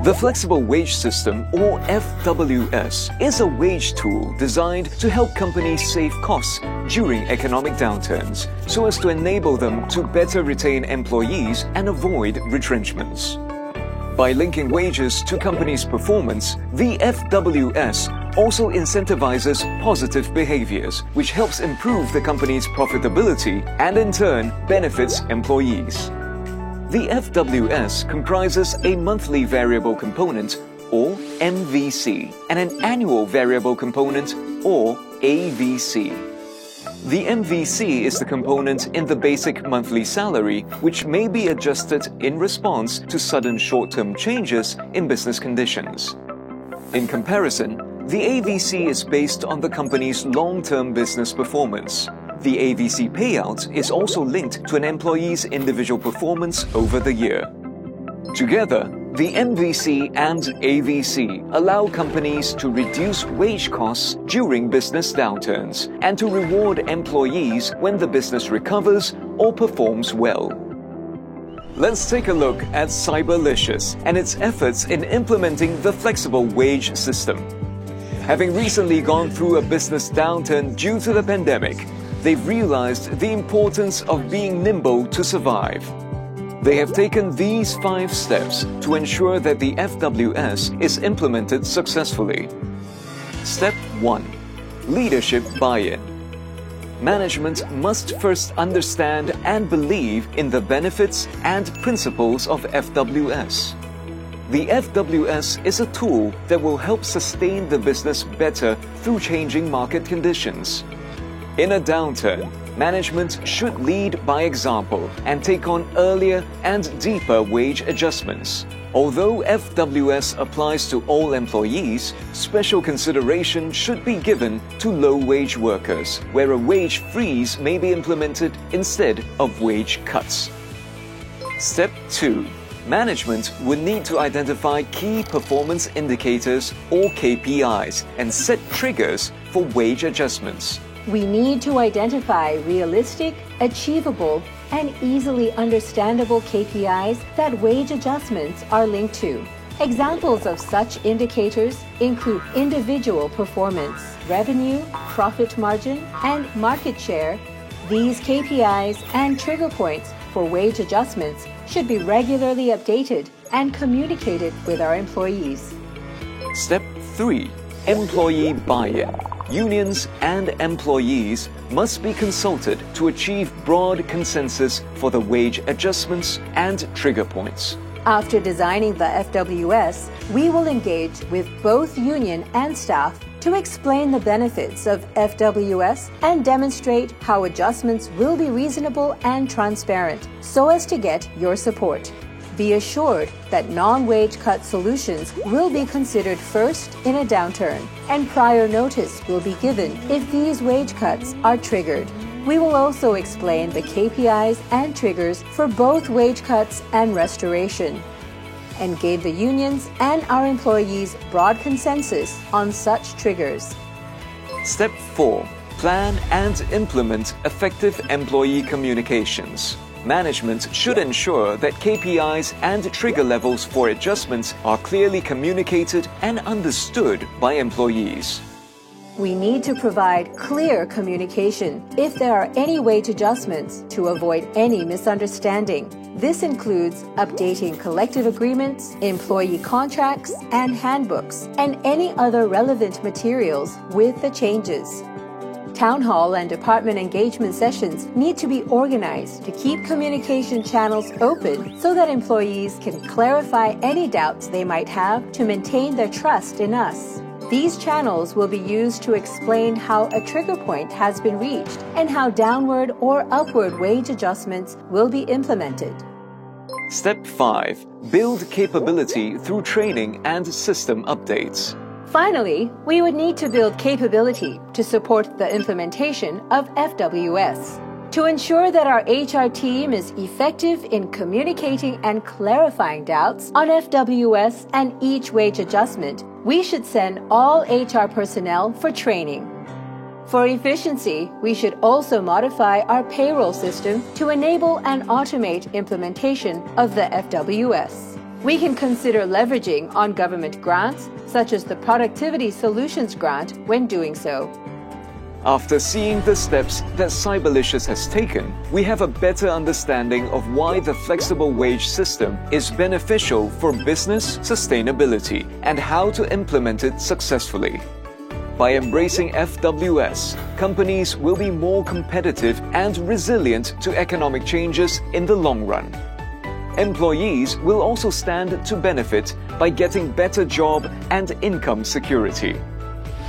The Flexible Wage System, or FWS, is a wage tool designed to help companies save costs during economic downturns so as to enable them to better retain employees and avoid retrenchments. By linking wages to companies' performance, the FWS also incentivizes positive behaviors, which helps improve the company's profitability and in turn benefits employees. The FWS comprises a monthly variable component, or MVC, and an annual variable component, or AVC. The MVC is the component in the basic monthly salary, which may be adjusted in response to sudden short-term changes in business conditions. In comparison, the AVC is based on the company's long-term business performance. The AVC payout is also linked to an employee's individual performance over the year. Together, the MVC and AVC allow companies to reduce wage costs during business downturns and to reward employees when the business recovers or performs well. Let's take a look at Cyberlicious and its efforts in implementing the flexible wage system. Having recently gone through a business downturn due to the pandemic, they've realized the importance of being nimble to survive. They have taken these 5 steps to ensure that the FWS is implemented successfully. Step 1. Leadership buy-in. Management must first understand and believe in the benefits and principles of FWS. The FWS is a tool that will help sustain the business better through changing market conditions. In a downturn, management should lead by example and take on earlier and deeper wage adjustments. Although FWS applies to all employees, special consideration should be given to low-wage workers, where a wage freeze may be implemented instead of wage cuts. Step 2. Management would need to identify key performance indicators or KPIs and set triggers for wage adjustments. We need to identify realistic, achievable, and easily understandable KPIs that wage adjustments are linked to. Examples of such indicators include individual performance, revenue, profit margin, and market share. These KPIs and trigger points for wage adjustments should be regularly updated and communicated with our employees. Step 3. Employee buy-in. Unions and employees must be consulted to achieve broad consensus for the wage adjustments and trigger points. After designing the FWS, we will engage with both union and staff to explain the benefits of FWS and demonstrate how adjustments will be reasonable and transparent so as to get your support. Be assured that non-wage cut solutions will be considered first in a downturn, and prior notice will be given if these wage cuts are triggered. We will also explain the KPIs and triggers for both wage cuts and restoration, and gave the unions and our employees broad consensus on such triggers. Step 4. Plan and implement effective employee communications. Management should ensure that KPIs and trigger levels for adjustments are clearly communicated and understood by employees. We need to provide clear communication if there are any wage adjustments to avoid any misunderstanding. This includes updating collective agreements, employee contracts, and handbooks, and any other relevant materials with the changes. Town hall and department engagement sessions need to be organized to keep communication channels open so that employees can clarify any doubts they might have to maintain their trust in us. These channels will be used to explain how a trigger point has been reached and how downward or upward wage adjustments will be implemented. Step 5. Build capability through training and system updates. Finally, we would need to build capability to support the implementation of FWS. To ensure that our HR team is effective in communicating and clarifying doubts on FWS and each wage adjustment, we should send all HR personnel for training. For efficiency, we should also modify our payroll system to enable and automate implementation of the FWS. We can consider leveraging on government grants, such as the Productivity Solutions Grant, when doing so. After seeing the steps that Cyberlicious has taken, we have a better understanding of why the flexible wage system is beneficial for business sustainability and how to implement it successfully. By embracing FWS, companies will be more competitive and resilient to economic changes in the long run. Employees will also stand to benefit by getting better job and income security.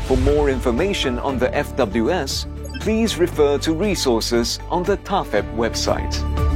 For more information on the FWS, please refer to resources on the TAFEP website.